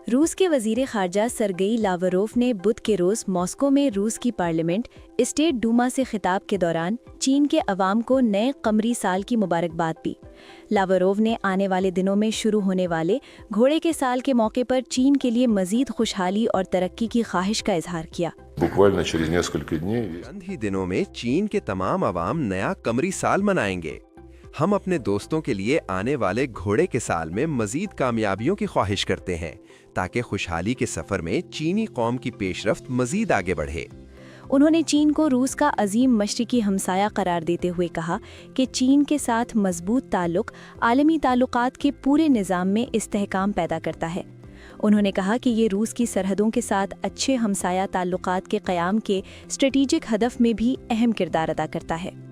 रूस के वजीर खारजा सरगेई लावरोव ने बुध के रोज मॉस्को में रूस की पार्लियामेंट स्टेट डूमा से खिताब के दौरान चीन के अवाम को नए कमरी साल की मुबारकबाद दी। लावरोव ने आने वाले दिनों में शुरू होने वाले घोड़े के साल के मौके पर चीन के लिए मजीद खुशहाली और तरक्की की ख्वाहिश का इजहार किया। चंद ही दिनों में चीन के तमाम अवाम नया कमरी साल मनाएंगे। हम अपने दोस्तों के लिए आने वाले घोड़े के साल में मजीद कामयाबियों की ख्वाहिश करते हैं ताकि खुशहाली के सफर में चीनी कौम की पेशरफ्त मजीद आगे बढ़े। उन्होंने चीन को रूस का अजीम मशरिकी हमसाया करार देते हुए कहा कि चीन के साथ मजबूत ताल्लुक आलमी ताल्लुकात के पूरे निज़ाम में इस्तेहकाम पैदा करता है। उन्होंने कहा कि ये रूस की सरहदों के साथ अच्छे हमसाया ताल्लुकात के क़याम के स्ट्रेटेजिक हदफ में भी अहम किरदार अदा करता है।